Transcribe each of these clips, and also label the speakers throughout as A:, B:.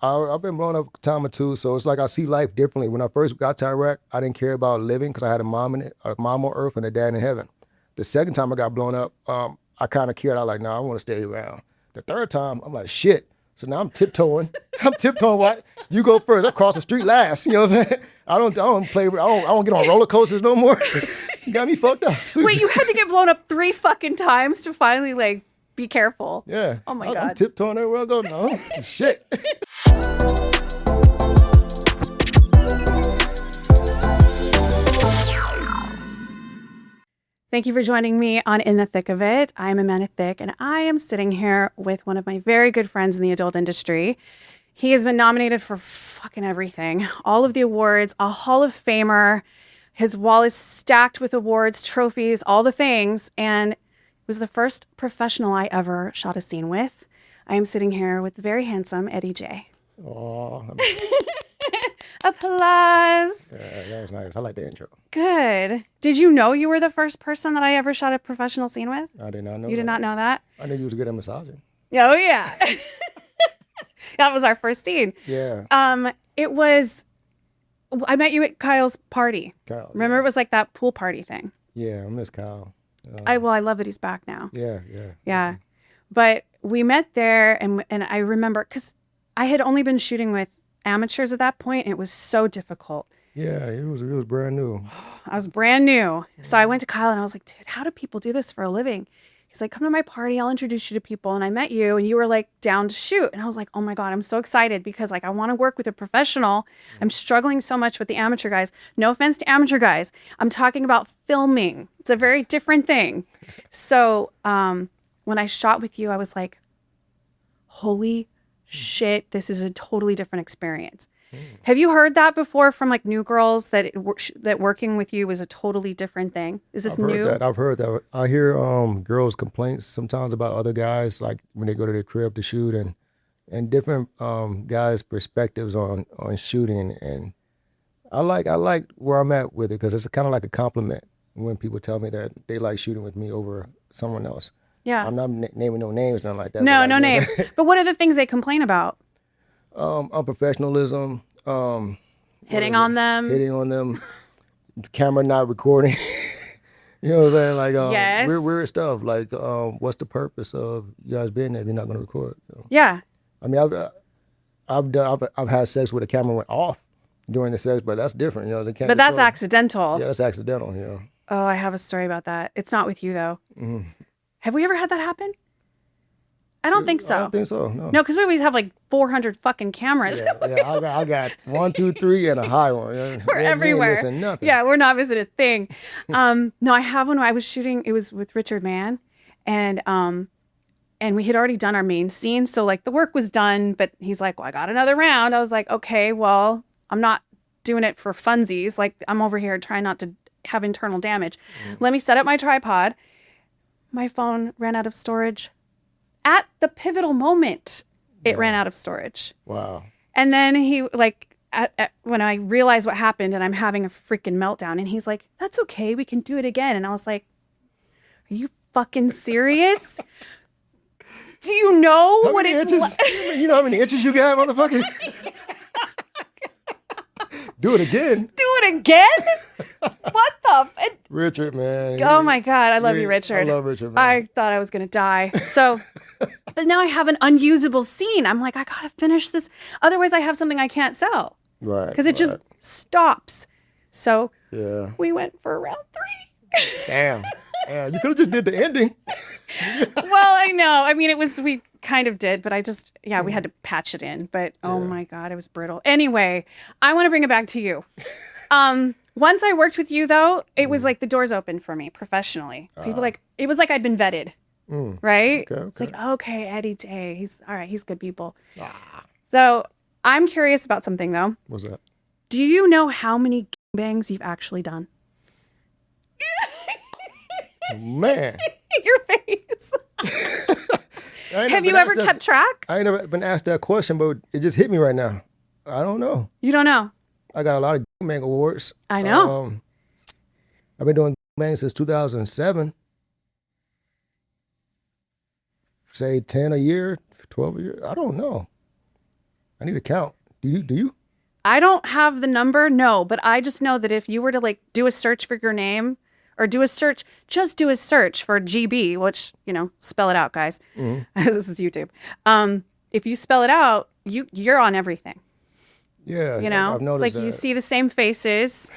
A: I've been blown up a time or two, so it's like I see life differently. When I first got to Iraq, I didn't care about living because I had a mom on earth and a dad in heaven. The second time I got blown up, I kind of cared. I was like, nah, I want to stay around. The third time, I'm like, shit. So now I'm tiptoeing. What? You go first. I cross the street last. You know what I'm saying? I don't get on roller coasters no more. You got me fucked up.
B: Wait, you had to get blown up 3 fucking times to finally like be careful.
A: Yeah.
B: Oh my God.
A: I'm tiptoeing everywhere I go. No. Shit.
B: Thank you for joining me on In the Thick of It. I'm Amanda Thickk, and I am sitting here with one of my very good friends in the adult industry. He has been nominated for fucking everything, all of the awards, a Hall of Famer. His wall is stacked with awards, trophies, all the things, and was the first professional I ever shot a scene with. I am sitting here with the very handsome Eddie Jaye.
A: Oh,
B: Applause.
A: yeah, that was nice. I like the intro.
B: Good. Did you know you were the first person that I ever shot a professional scene with?
A: I did not know.
B: You did not know that?
A: I knew you was good at massaging.
B: Oh, yeah. That was our first scene.
A: Yeah.
B: It was, I met you at Kyle's party.
A: Kyle.
B: Remember, it was like that pool party thing.
A: Yeah, I miss Kyle.
B: I love that he's back now.
A: Yeah.
B: Yeah. But we met there, and I remember, because I had only been shooting with amateurs at that point, and it was so difficult.
A: Yeah, it was brand new.
B: I was brand new. So I went to Kyle and I was like, dude, how do people do this for a living? He's like, come to my party. I'll introduce you to people. And I met you and you were like down to shoot. And I was like, oh my God, I'm so excited because like I want to work with a professional. I'm struggling so much with the amateur guys. No offense to amateur guys. I'm talking about filming. It's a very different thing. So when I shot with you, I was like, holy shit, this is a totally different experience. Have you heard that before from like new girls that that working with you is a totally different thing? Is this new?
A: I've heard that. I hear girls' complaints sometimes about other guys, like when they go to their crib to shoot, and different guys' perspectives on shooting. And I like where I'm at with it because it's kind of like a compliment when people tell me that they like shooting with me over someone else.
B: Yeah.
A: I'm not naming no names, nothing like that.
B: No, no names. But what are the things they complain about?
A: Unprofessionalism,
B: hitting on them,
A: camera not recording. You know what I'm saying? Like
B: yes.
A: weird stuff. Like what's the purpose of you guys being there if you're not going to record? So,
B: yeah.
A: I mean, I've had sex where the camera went off during the sex, but that's different. You know, they can't.
B: But that's accidental.
A: Yeah, that's accidental. You know.
B: Oh, I have a story about that. It's not with you though. Mm-hmm. Have we ever had that happen? I don't think so.
A: I don't think so. No,
B: because we always have like 400 fucking cameras.
A: Yeah. I got 1, 2, 3, and a high one.
B: We're everywhere.
A: We ain't missing nothing.
B: Yeah, we're not missing a thing. No, I have one. I was shooting. It was with Richard Mann, and we had already done our main scene, so like the work was done. But he's like, "Well, I got another round." I was like, "Okay, well, I'm not doing it for funsies. Like I'm over here trying not to have internal damage. Let me set up my tripod." My phone ran out of storage. At the pivotal moment, it ran out of storage.
A: Wow.
B: And then he, like, when I realized what happened and I'm having a freaking meltdown, and he's like, that's okay, we can do it again. And I was like, are you fucking serious? Do you know what it's like?
A: You know how many inches you got, motherfucker? Do it again.
B: Do it again? What the?
A: Richard, man.
B: Oh my God, I love you, Richard.
A: I love Richard, man.
B: I thought I was going to die. So, but now I have an unusable scene. I'm like, I got to finish this. Otherwise, I have something I can't sell.
A: Right.
B: Because it just stops. So,
A: yeah,
B: we went for round 3.
A: Damn. You could have just did the ending.
B: Well, I know. I mean, we kind of did, but we had to patch it in. But oh my God, it was brutal. Anyway, I want to bring it back to you. Once I worked with you, though, it was like the doors opened for me professionally. People it was like I'd been vetted, right?
A: Okay.
B: It's like, okay, Eddie Jaye, he's all right. He's good people. So I'm curious about something, though.
A: What's that?
B: Do you know how many gangbangs you've actually done?
A: Man.
B: Your face. Have you ever kept track?
A: I ain't never been asked that question, but it just hit me right now. I don't know.
B: You don't know?
A: I got a lot of gangbang awards.
B: I know.
A: I've been doing gangbang since 2007. Say 10 a year, 12 a year. I don't know. I need to count. Do you?
B: I don't have the number, no, but I just know that if you were to like do a search for your name or just do a search for GB, which, spell it out, guys. This is YouTube. If you spell it out, you're on everything.
A: Yeah. I've
B: It's
A: noticed
B: like
A: that.
B: you see the same faces.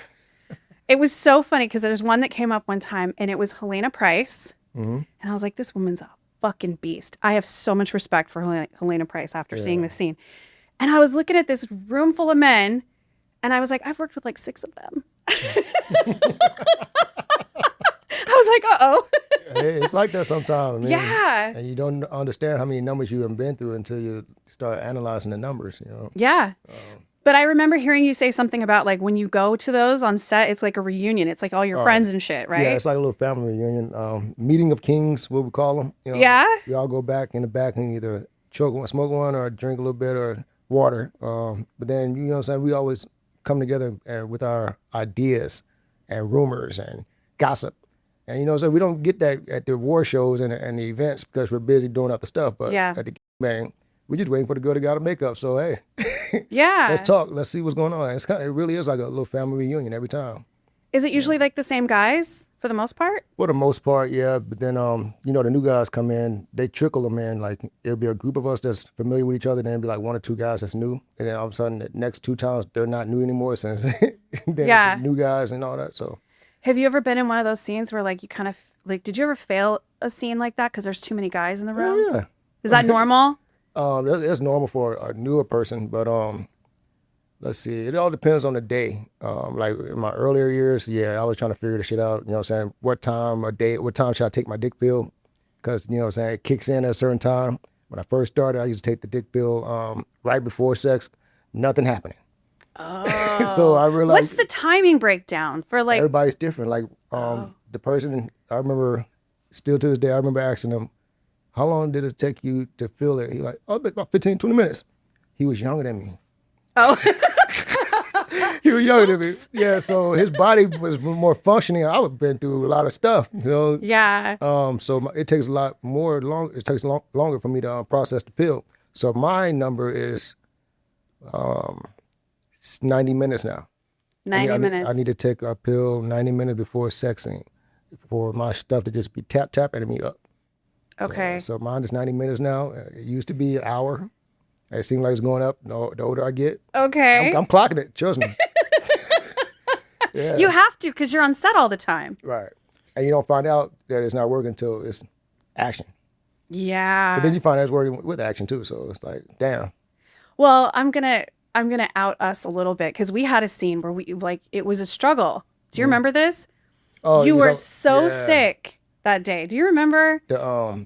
B: It was so funny because there's one that came up one time and it was Helena Price. And I was like, this woman's a fucking beast. I have so much respect for Helena Price after seeing this scene. And I was looking at this room full of men and I was like, I've worked with like 6 of them. I was like, uh-oh.
A: It's like that sometimes. Man.
B: Yeah.
A: And you don't understand how many numbers you have been through until you start analyzing the numbers,
B: Yeah. But I remember hearing you say something about like when you go to those on set, it's like a reunion. It's like all your friends and shit, right?
A: Yeah, it's like a little family reunion. Meeting of kings, what we call them.
B: Yeah?
A: We all go back in the back and either smoke one or drink a little bit or water. But then, what I'm saying, we always come together with our ideas and rumors and gossip. And, so we don't get that at the award shows and the events because we're busy doing other stuff. But at the bang, we're just waiting for the girl to get out of makeup. So, hey.
B: Yeah.
A: Let's talk. Let's see what's going on. It really is like a little family reunion every time.
B: Is it usually like the same guys for the most part?
A: For the most part, yeah. But then, the new guys come in, they trickle them in. Like, it'll be a group of us that's familiar with each other. Then it'll be like 1 or 2 guys that's new. And then all of a sudden, the next 2 times, they're not new anymore since then it's new guys and all that. So,
B: have you ever been in one of those scenes where like you kind of like, did you ever fail a scene like that because there's too many guys in the room?
A: Oh, yeah.
B: Is that normal?
A: That's normal for a newer person, but let's see. It all depends on the day. Like in my earlier years, I was trying to figure the shit out. You know what I'm saying? What time should I take my dick pill? Because, you know what I'm saying, it kicks in at a certain time. When I first started, I used to take the dick pill right before sex. Nothing happening.
B: Oh.
A: So I realized.
B: What's the timing breakdown for like?
A: Everybody's different. Like the person, I remember, still to this day, I remember asking him, how long did it take you to feel it? He like, about 15, 20 minutes. He was younger than me.
B: Oh.
A: He was younger than me. Yeah, so his body was more functioning. I've been through a lot of stuff,
B: Yeah.
A: So it takes a lot more long. It takes longer for me to process the pill. So my number is 90 minutes now.
B: 90 minutes.
A: I need to take a pill 90 minutes before sexing for my stuff to just be tapping me up.
B: Okay.
A: So mine is 90 minutes now. It used to be an hour. It seems like it's going up the older I get.
B: Okay.
A: I'm clocking it, trust me. Yeah.
B: You have to because you're on set all the time.
A: Right. And you don't find out that it's not working until it's action.
B: Yeah.
A: But then you find out it's working with action too. So it's like, damn.
B: Well, I'm gonna out us a little bit because we had a scene where it was a struggle. Do you remember this?
A: Oh,
B: you were so sick that day. Do you remember?
A: Yeah.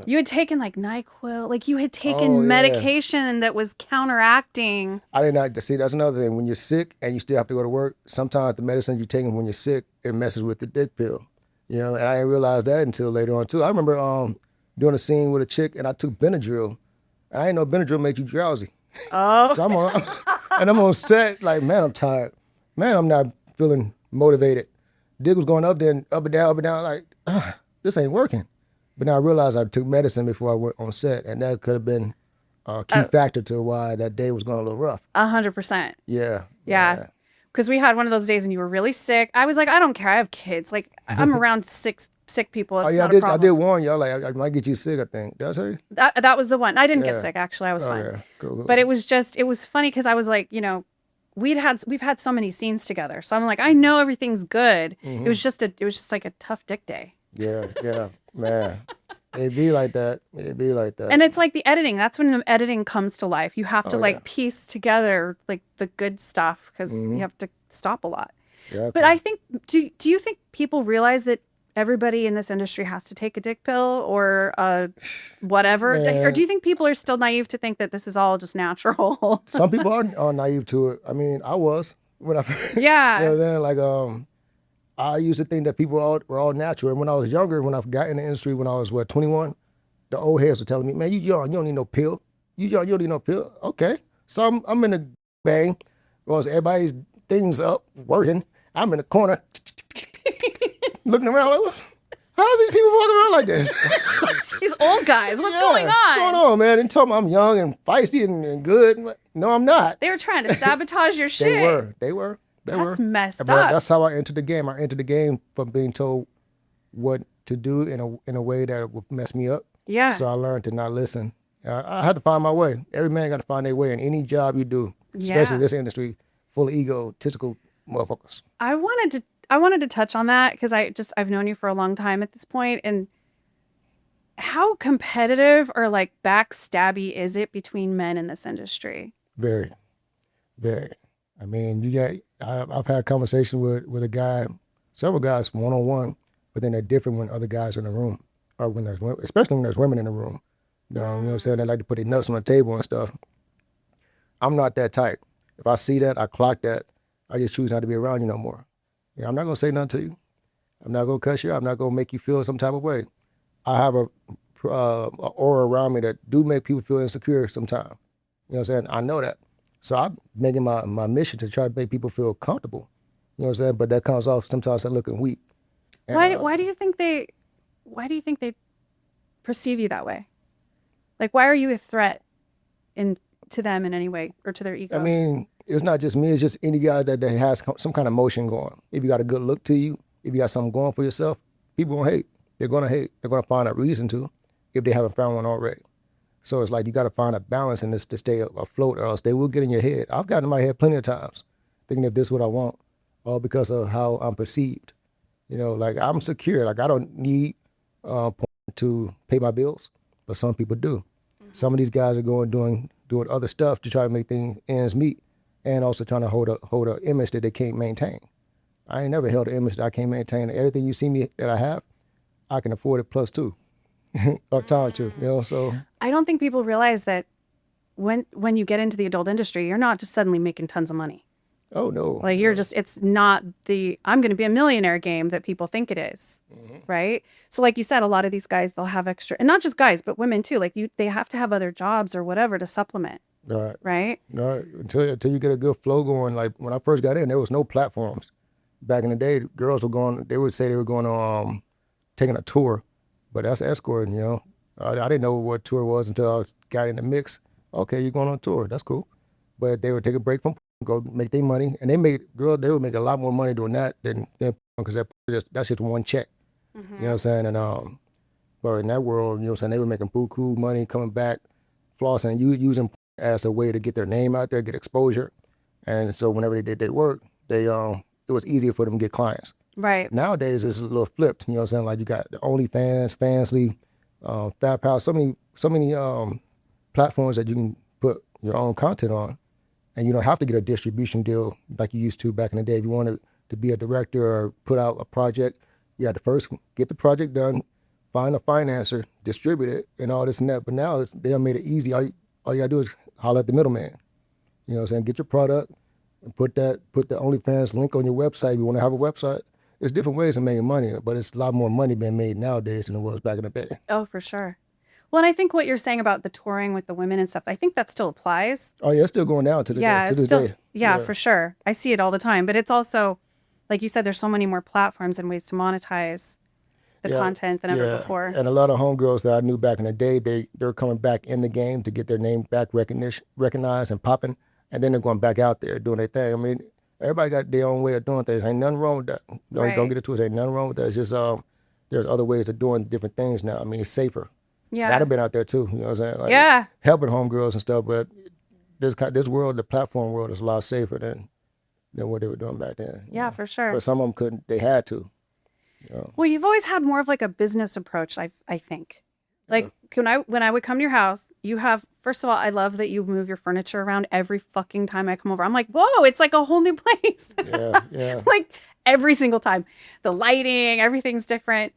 B: You had taken like NyQuil, like you had taken medication that was counteracting.
A: I did not see. That's another thing. When you're sick and you still have to go to work, sometimes the medicine you're taking when you're sick, it messes with the dick pill. And I didn't realize that until later on too. I remember doing a scene with a chick and I took Benadryl, and I didn't know Benadryl made you drowsy.
B: Oh.
A: So I'm on set like, man, I'm tired. Man, I'm not feeling motivated. Dick was going up there and up and down, like, this ain't working. But now I realized I took medicine before I went on set, and that could have been a key factor to why that day was going a little rough.
B: 100%.
A: Yeah.
B: Because we had one of those days and you were really sick. I was like, I don't care. I have kids. Like, I'm around sick people. It's not a problem.
A: I did warn y'all, like, I might get you sick, I think. Did I tell you?
B: That was the one. I didn't get sick, actually. I was fine.
A: Yeah. Cool.
B: But it was funny because I was like, we've had so many scenes together. So I'm like, I know everything's good.
A: Mm-hmm.
B: It was just like a tough dick day.
A: Yeah, man. It'd be like that.
B: And it's like the editing. That's when the editing comes to life. You have to piece together like the good stuff because you have to stop a lot.
A: Yeah,
B: but I think, do you think people realize that everybody in this industry has to take a dick pill or whatever?
A: Man.
B: Or do you think people are still naive to think that this is all just natural?
A: Some people are naive to it. I mean, I was when I
B: Yeah.
A: You know what I'm saying? Like I used to think that people were all natural. And when I was younger, when I got in the industry, when I was 21, the old heads were telling me, "Man, you young, you don't need no pill. You young, you don't need no pill." Okay, so I'm in the bang. Well, everybody's things up working. I'm in the corner looking around. Like, how's these people walking around like this?
B: These old guys, what's going on?
A: What's going on, man? They told me I'm young and feisty and good. No, I'm not.
B: They were trying to sabotage your shit.
A: They were.
B: That's messed up.
A: That's how I entered the game. I entered the game from being told what to do in a way that would mess me up.
B: Yeah.
A: So I learned to not listen. I had to find my way. Every man got to find their way in any job you do, especially this industry full of egotistical motherfuckers.
B: I wanted to touch on that because I've known you for a long time at this point, and how competitive or like backstabby is it between men in this industry?
A: Very, very. I mean, I've had conversations with a guy, several guys one-on-one, but then they're different when other guys are in the room, or especially when there's women in the room. You know what I'm saying? They like to put their nuts on the table and stuff. I'm not that type. If I see that, I clock that, I just choose not to be around you no more. I'm not going to say nothing to you. I'm not going to cuss you out. I'm not going to make you feel some type of way. I have a aura around me that do make people feel insecure sometimes. You know what I'm saying? I know that. So I'm making my mission to try to make people feel comfortable. You know what I'm saying? But that comes off sometimes as looking weak. And,
B: why do you think they perceive you that way? Like, why are you a threat to them in any way or to their ego?
A: I mean, it's not just me. It's just any guy that has some kind of motion going. If you got a good look to you, if you got something going for yourself, people gonna hate. They're gonna hate. They're gonna find a reason to if they haven't found one already. So it's like you got to find a balance in this to stay afloat, or else they will get in your head. I've gotten in my head plenty of times, thinking if this is what I want, all because of how I'm perceived. Like I'm secure. Like I don't need to pay my bills, but some people do. Mm-hmm. Some of these guys are doing other stuff to try to make ends meet, and also trying to hold a image that they can't maintain. I ain't never held an image that I can't maintain. Everything you see me that I have, I can afford it plus two, or times two. So
B: I don't think people realize that when you get into the adult industry, you're not just suddenly making tons of money.
A: Oh no!
B: Like it's not the I'm going to be a millionaire game that people think it is, right? So like you said, a lot of these guys, they'll have extra, and not just guys, but women too. Like they have to have other jobs or whatever to supplement.
A: Right.
B: Right.
A: Right. Until you get a good flow going. Like when I first got in, there was no platforms. Back in the day, girls were going. They would say they were going on taking a tour, but that's escorting. I didn't know what tour was until I got in the mix. Okay, you're going on tour. That's cool. But they would take a break from go make their money, and they would make a lot more money doing that than because that's just one check. Mm-hmm. You know what I'm saying? And but in that world, you know what I'm saying, they were making buku money, coming back, flossing, using as a way to get their name out there, get exposure, and so whenever they did their work, it was easier for them to get clients.
B: Right.
A: Nowadays, it's a little flipped. You know what I'm saying? Like you got the OnlyFans, Fansly, Fab House, so many platforms that you can put your own content on. And you don't have to get a distribution deal like you used to back in the day. If you wanted to be a director or put out a project, you had to first get the project done, find a financer, distribute it, and all this and that. But now they have made it easy. All you gotta do is holler at the middleman. You know what I'm saying? Get your product, and put the OnlyFans link on your website if you want to have a website. There's different ways of making money, but it's a lot more money being made nowadays than it was back in the day.
B: Oh, for sure. Well, and I think what you're saying about the touring with the women and stuff, I think that still applies.
A: Oh, yeah, it's still going down to this day.
B: Yeah, for sure. I see it all the time. But it's also, like you said, there's so many more platforms and ways to monetize the content than ever before.
A: And a lot of homegirls that I knew back in the day, they're coming back in the game to get their name back recognized and popping, and then they're going back out there doing their thing. I mean, everybody got their own way of doing things. Ain't nothing wrong with that. Don't get it twisted. Ain't nothing wrong with that. It's just there's other ways of doing different things now. I mean, it's safer.
B: Yeah.
A: I'd have been out there too, you know what I'm saying? Like, helping homegirls and stuff, but this world, the platform world, is a lot safer than what they were doing back then.
B: Yeah, for sure.
A: But some of them couldn't, they had to.
B: Well, you've always had more of like a business approach, I think. Like when I would come to your house, you have, first of all, I love that you move your furniture around every fucking time I come over. I'm like, whoa, it's like a whole new place.
A: Yeah.
B: Like every single time. The lighting, everything's different.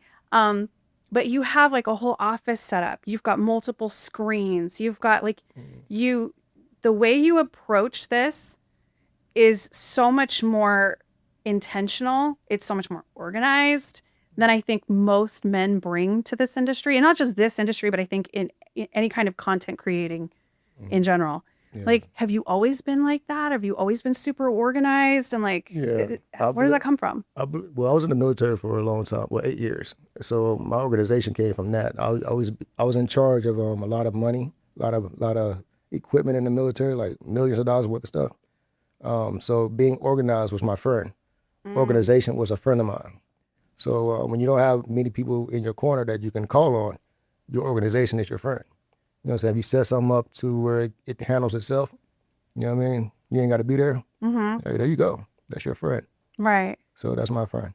B: But you have like a whole office set up. You've got multiple screens. You've got like the way you approach this is so much more intentional. It's so much more organized than I think most men bring to this industry. And not just this industry, but I think in any kind of content creating in general.
A: Yeah.
B: Like, have you always been like that? Have you always been super organized? And like,
A: Yeah.
B: where does that come from?
A: Well, I was in the military for a long time, well, 8 years. So my organization came from that. I was in charge of a lot of money, a lot of equipment in the military, like millions of dollars worth of stuff. So being organized was my friend. Organization was a friend of mine. So when you don't have many people in your corner that you can call on, your organization is your friend. You know what I'm saying? If you set something up to where it handles itself, you know what I mean? You ain't got to be there. Hey, there you go. That's your friend.
B: Right.
A: So that's my friend.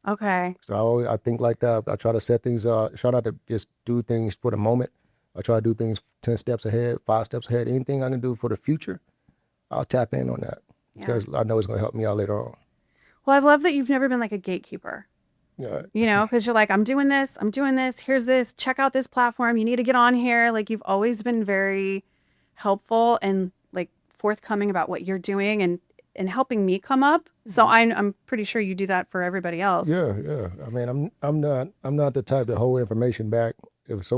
B: Okay.
A: So I think like that. I try to set things try not to just do things for the moment. I try to do things 10 steps ahead, 5 steps ahead. Anything I can do for the future, I'll tap in on that because I know it's going to help me out later on.
B: Well, I love that you've never been like a gatekeeper.
A: Yeah.
B: You know, because you're like, I'm doing this, here's this, check out this platform, you need to get on here. Like, you've always been very helpful and like forthcoming about what you're doing and helping me come up. So I'm pretty sure you do that for everybody else.
A: Yeah. I mean, I'm not the type to hold information back. If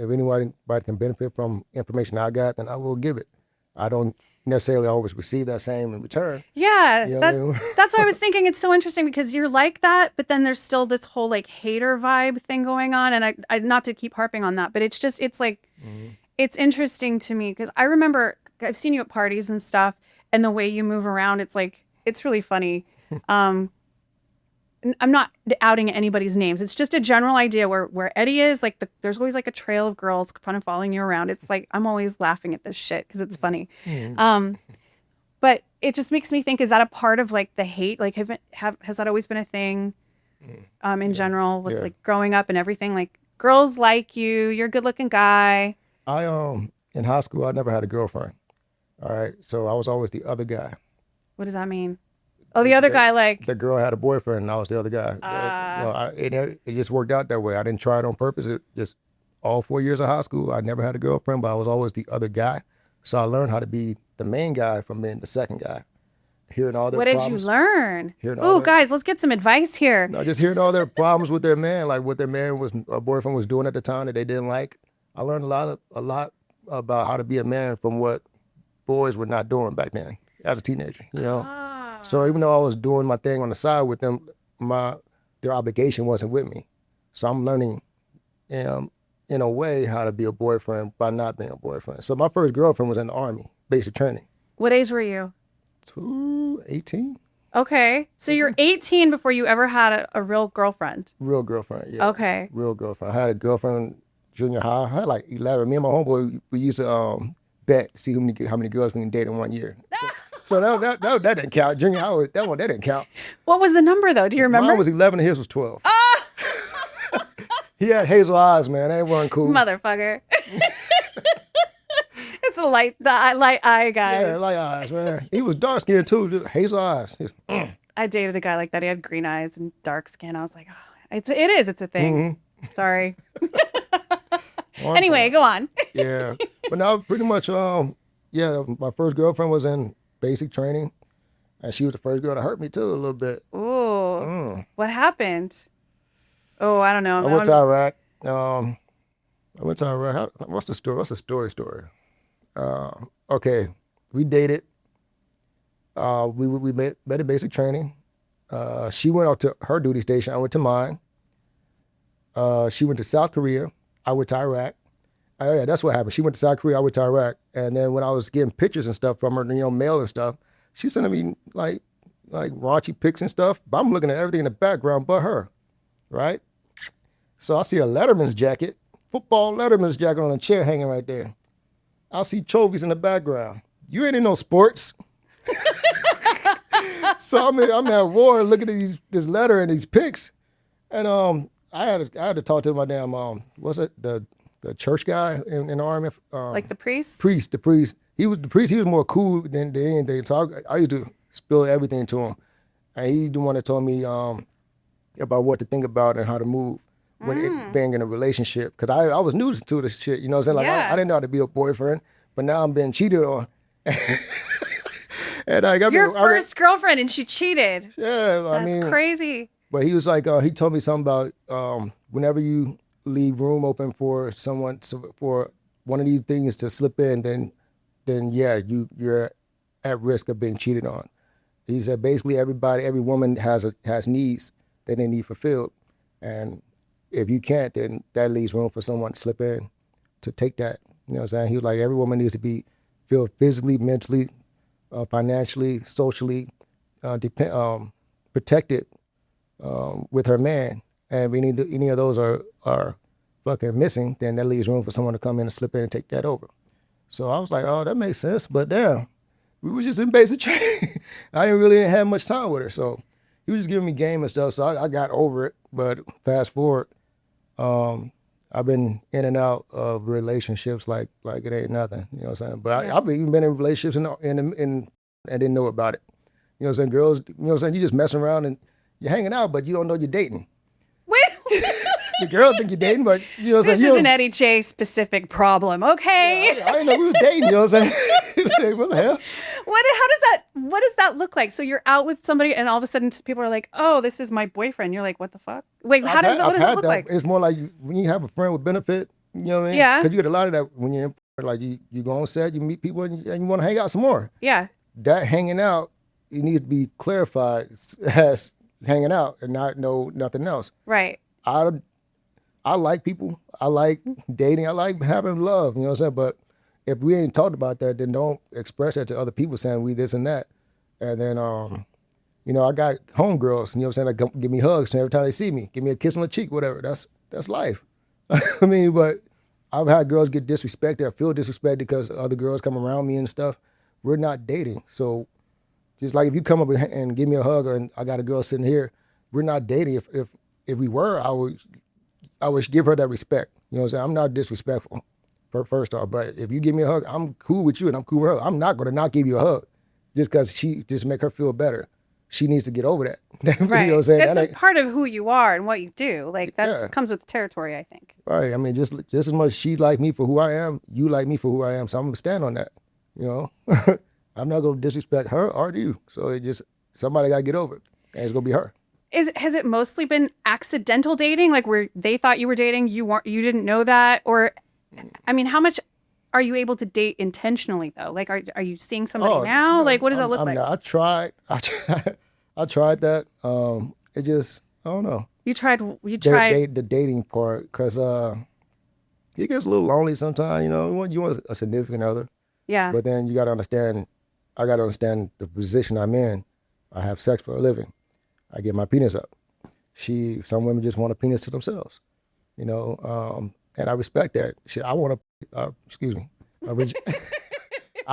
A: anybody can benefit from information I got, then I will give it. I don't necessarily always receive that same in return.
B: Yeah,
A: You know what I mean?
B: that's why I was thinking it's so interesting because you're like that, but then there's still this whole like hater vibe thing going on. And I not to keep harping on that, but it's like, it's interesting to me because I remember I've seen you at parties and stuff and the way you move around, it's like, it's really funny. I'm not outing anybody's names. It's just a general idea where Eddie is like there's always like a trail of girls kind of following you around. It's like, I'm always laughing at this shit because it's funny. But it just makes me think, is that a part of like the hate? Like has that always been a thing in general with like growing up and everything? Like girls like you're a good looking guy.
A: In high school, I never had a girlfriend. All right. So I was always the other guy.
B: What does that mean? Oh, the other guy, like
A: the girl had a boyfriend and I was the other guy. It just worked out that way. I didn't try it on purpose. It just all 4 years of high school, I never had a girlfriend, but I was always the other guy. So I learned how to be the main guy from being the second guy. Hearing all their
B: what
A: problems.
B: did you learn?
A: Oh,
B: guys, let's get some advice here.
A: No, just hearing all their problems with their man, like what their boyfriend was doing at the time that they didn't like. I learned a lot about how to be a man from what boys were not doing back then as a teenager, you know? So even though I was doing my thing on the side with them, their obligation wasn't with me. So I'm learning, in a way, how to be a boyfriend by not being a boyfriend. So my first girlfriend was in the Army, basic training.
B: What age were you?
A: 18.
B: Okay. So you're 18 before you ever had a real girlfriend.
A: Real girlfriend, yeah.
B: Okay.
A: Real girlfriend. I had a girlfriend junior high. I had like 11. Me and my homeboy, we used to bet, see how many girls we can date in 1 year. So that didn't count. Junior high, that didn't count.
B: What was the number though? Do you remember?
A: Mine was 11 and his was 12. He had hazel eyes, man. They weren't cool.
B: Motherfucker. It's the light eye guys.
A: Yeah, light eyes, man. He was dark skinned too, just hazel eyes.
B: I dated a guy like that. He had green eyes and dark skin. I was like, oh, it's a thing. Sorry. Anyway, go on.
A: Yeah. But now pretty much, my first girlfriend was in basic training. And she was the first girl to hurt me too a little bit.
B: Ooh. What happened? Oh, I don't know.
A: I went to Iraq. What's the story? Okay. We dated. We met at basic training. She went out to her duty station. I went to mine. She went to South Korea. I went to Iraq. Oh yeah, that's what happened. She went to South Korea. I went to Iraq. And then when I was getting pictures and stuff from her, mail and stuff, she sent me like raunchy pics and stuff. But I'm looking at everything in the background but her, right? So I see a Letterman's jacket, football Letterman's jacket on a chair hanging right there. I see trophies in the background. You ain't in no sports. So I'm at war looking at this letter and these pics, and I had to talk to my damn what's it the church guy in the army,
B: like the priest.
A: The priest. He was the priest. He was more cool than anything. So I used to spill everything to him, and he the one that told me about what to think about and how to move when being in a relationship. Because I was new to this shit. You know what I'm saying? Like I didn't know how to be a boyfriend, but now I'm being cheated on. And
B: your first girlfriend, and she cheated.
A: Yeah,
B: that's crazy.
A: But he was like, he told me something about whenever you leave room open for someone, for one of these things to slip in, then then yeah, you're at risk of being cheated on. He said basically every woman has needs that they need fulfilled, and if you can't, then that leaves room for someone to slip in to take that. You know what I'm saying? He was like, every woman needs to feel physically, mentally, financially, socially, protected with her man. And if any of those are fucking missing, then that leaves room for someone to come in and slip in and take that over. So I was like, oh, that makes sense. But damn, we were just in basic training. I didn't really have much time with her. So he was just giving me game and stuff. So I got over it. But fast forward, I've been in and out of relationships like it ain't nothing. You know what I'm saying? But I've even been in relationships and didn't know about it. You know what I'm saying? Girls, you know what I'm saying? You just messing around and you're hanging out, but you don't know you're dating.
B: Wait.
A: The girl think you're dating, but you know what I'm saying?
B: This is an Eddie Jaye specific problem, okay?
A: Yeah, I didn't know we was dating, you know what I'm saying? Like, what the hell?
B: What does that look like? So you're out with somebody and all of a sudden people are like, oh, this is my boyfriend. You're like, what the fuck? Wait, what does that look like?
A: It's more like when you have a friend with benefit, you know what I mean?
B: Yeah.
A: Because you get a lot of that when you're like, you go on set, you meet people and you want to hang out some more.
B: Yeah.
A: That hanging out, it needs to be clarified as hanging out and not nothing else.
B: Right.
A: I like people. I like dating. I like having love. You know what I'm saying? But if we ain't talked about that, then don't express that to other people saying we this and that. And then, you know, I got homegirls, you know what I'm saying, that give me hugs every time they see me, give me a kiss on the cheek, whatever. That's life. I mean, but I've had girls get disrespected. I feel disrespected because other girls come around me and stuff. We're not dating. So just like if you come up and give me a hug and I got a girl sitting here, we're not dating. If we were, I would give her that respect. You know what I'm saying? I'm not disrespectful, first off. But if you give me a hug, I'm cool with you and I'm cool with her. I'm not going to not give you a hug just because just make her feel better. She needs to get over that.
B: Right.
A: You know what I'm saying?
B: That's a part of who you are and what you do. Like that comes with territory, I think.
A: Right. I mean, just as much she like me for who I am, you like me for who I am. So I'm going to stand on that. You know? I'm not going to disrespect her or you. So somebody got to get over it. And it's going to be her.
B: Has it mostly been accidental dating, like where they thought you were dating, you didn't know that? Or, I mean, how much are you able to date intentionally though? Like, are you seeing somebody now? Like, what does that look like?
A: I tried that. It just, I don't know.
B: You tried
A: the dating part because it gets a little lonely sometimes. You know, you want a significant other.
B: Yeah.
A: But then you got to understand. I got to understand the position I'm in. I have sex for a living. I get my penis up. Some women just want a penis to themselves, you know, and I respect that. I want to, I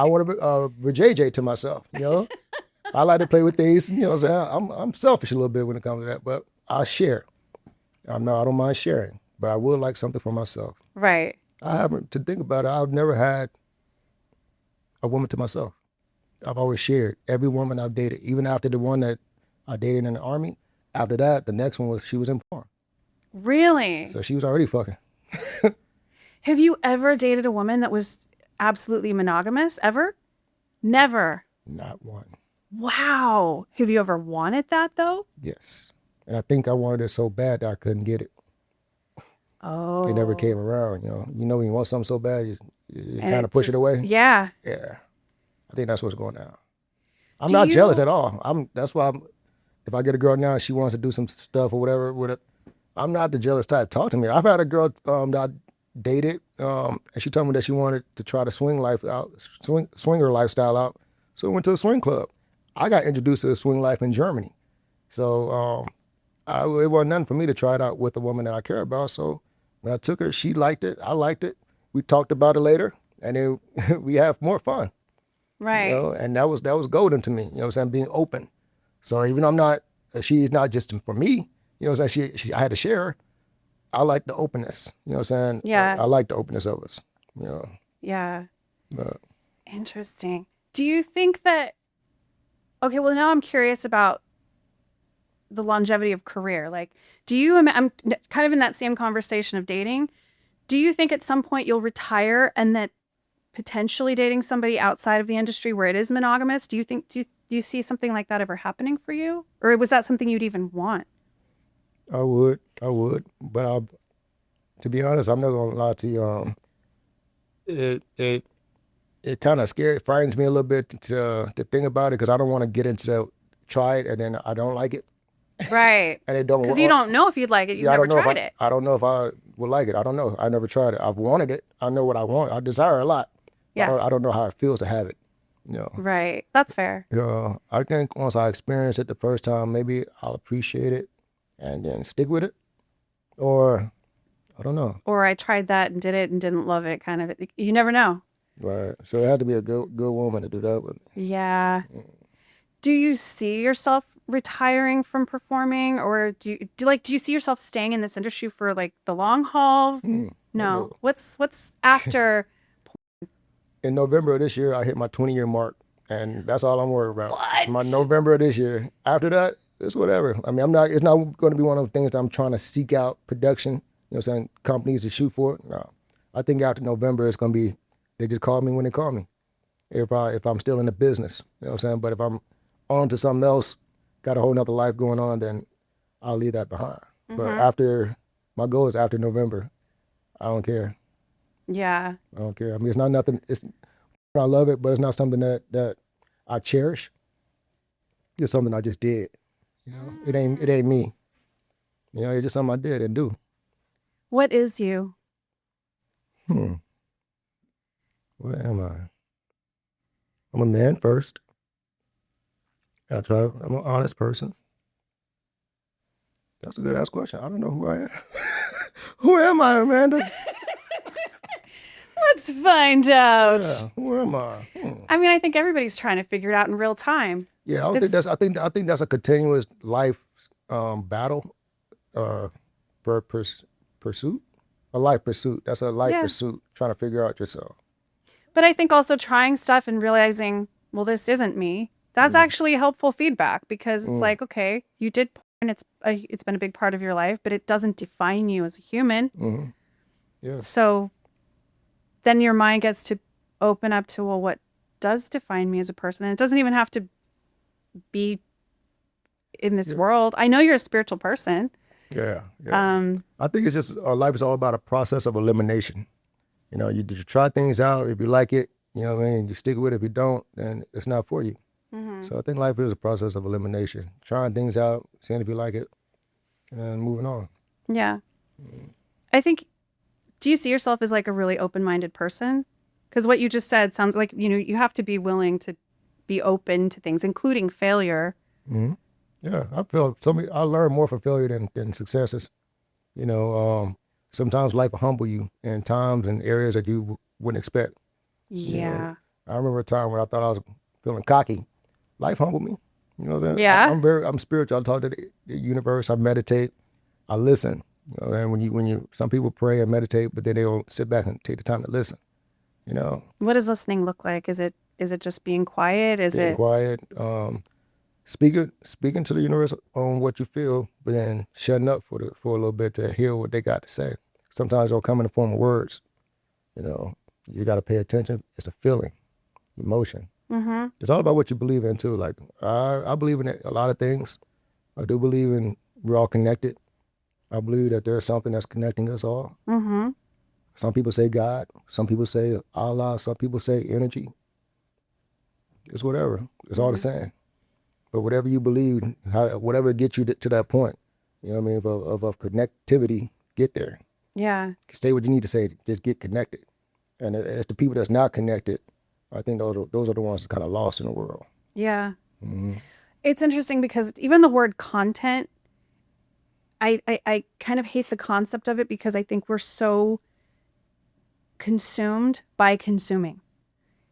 A: want to JJ to myself, you know. I like to play with things, you know what I'm saying? I'm selfish a little bit when it comes to that, but I share. I don't mind sharing, but I would like something for myself.
B: Right.
A: To think about it, I've never had a woman to myself. I've always shared. Every woman I've dated, even after the one that I dated in the Army. After that, the next one she was in porn.
B: Really?
A: So she was already fucking.
B: Have you ever dated a woman that was absolutely monogamous? Ever? Never.
A: Not one.
B: Wow. Have you ever wanted that though?
A: Yes. And I think I wanted it so bad that I couldn't get it.
B: Oh.
A: It never came around, you know. You know when you want something so bad, you kind of push it away.
B: Yeah.
A: Yeah. I think that's what's going on. I'm not jealous at all. That's why if I get a girl now and she wants to do some stuff or whatever with it, I'm not the jealous type. Talk to me. I've had a girl that I dated, and she told me that she wanted to try the swinger lifestyle out. So we went to a swing club. I got introduced to the swing life in Germany. So it wasn't nothing for me to try it out with a woman that I care about. So when I took her, she liked it. I liked it. We talked about it later, and then we have more fun.
B: Right.
A: You know, and that was golden to me. You know what I'm saying? Being open. So even she's not just for me. You know what I'm saying? I had to share her. I like the openness. You know what I'm saying?
B: Yeah.
A: I like the openness of us. You know.
B: Yeah.
A: But.
B: Interesting. Do you think that? Okay. Well, now I'm curious about the longevity of career. Like, I'm kind of in that same conversation of dating. Do you think at some point you'll retire and that potentially dating somebody outside of the industry where it is monogamous? Do you see something like that ever happening for you? Or was that something you'd even want?
A: I would. But to be honest, I'm not gonna lie to you. it kind of frightens me a little bit to think about it because I don't want to get into try it and then I don't like it
B: Right.
A: and it don't
B: Because
A: work.
B: you don't know if you'd like it. You've
A: Yeah,
B: never tried it.
A: I don't know if I would like it. I don't know. I never tried it. I've wanted it. I know what I want. I desire a lot.
B: Yeah.
A: I don't know how it feels to have it.
B: Right. That's fair.
A: I think once I experience it the first time, maybe I'll appreciate it and then stick with it. Or I don't know.
B: Or I tried that and did it and didn't love it, kind of. You never know.
A: Right. So it had to be a good woman to do that with.
B: Yeah. Do you see yourself retiring from performing, or do you see yourself staying in this industry for like the long haul? No. What's after?
A: In November of this year, I hit my 20-year mark, and that's all I'm worried about.
B: What?
A: My November of this year. After that, it's whatever. I mean, it's not going to be one of the things that I'm trying to seek out production, what I'm saying, companies to shoot for. No. I think after November, it's going to be, they just call me when they call me. If I'm still in the business, what I'm saying? But if I'm on to something else, got a whole nother life going on, then I'll leave that behind. But my goal is after November. I don't care.
B: Yeah.
A: I don't care. I mean, it's not nothing. I love it, but it's not something that I cherish. It's something I just did. It ain't me. It's just something I did and do.
B: What is you?
A: What am I? I'm a man first. I'm an honest person. That's a good ass question. I don't know who I am. Who am I, Amanda?
B: Let's find out.
A: Yeah, who am I?
B: I mean, I think everybody's trying to figure it out in real time.
A: Yeah, I think that's a continuous life battle, pursuit, a life pursuit. That's a life pursuit, trying to figure out yourself.
B: But I think also trying stuff and realizing, well, this isn't me. That's actually helpful feedback, because it's like, okay, you did porn, it's been a big part of your life, but it doesn't define you as a human.
A: Yeah.
B: So then your mind gets to open up to, well, what does define me as a person? And it doesn't even have to be in this world. I know you're a spiritual person.
A: Yeah. I think it's just life is all about a process of elimination. You try things out. If you like it, you stick with it. If you don't, then it's not for you. So I think life is a process of elimination, trying things out, seeing if you like it, and moving on.
B: Yeah. I think, do you see yourself as like a really open-minded person? Because what you just said sounds like, you have to be willing to be open to things, including failure.
A: Mm-hmm. Yeah, I learn more from failure than successes. Sometimes life will humble you in times and areas that you wouldn't expect.
B: Yeah.
A: I remember a time when I thought I was feeling cocky. Life humbled me.
B: Yeah.
A: I'm spiritual. I talk to the universe. I meditate. I listen. And when some people pray and meditate, but then they don't sit back and take the time to listen.
B: What does listening look like? Is it just being quiet?
A: Being quiet. Speaking to the universe on what you feel, but then shutting up for a little bit to hear what they got to say. Sometimes it'll come in the form of words. You got to pay attention. It's a feeling, emotion. Mm-hmm. It's all about what you believe in too. Like I believe in a lot of things. I do believe we're all connected. I believe that there's something that's connecting us all. Mm-hmm. Some people say God. Some people say Allah. Some people say energy. It's whatever. It's all the same. But whatever you believe, whatever gets you to that point, of connectivity, get there.
B: Yeah.
A: Say what you need to say. Just get connected. And it's the people that's not connected, I think those are the ones that's kind of lost in the world.
B: Yeah. Mm-hmm. It's interesting because even the word content, I kind of hate the concept of it, because I think we're so consumed by consuming.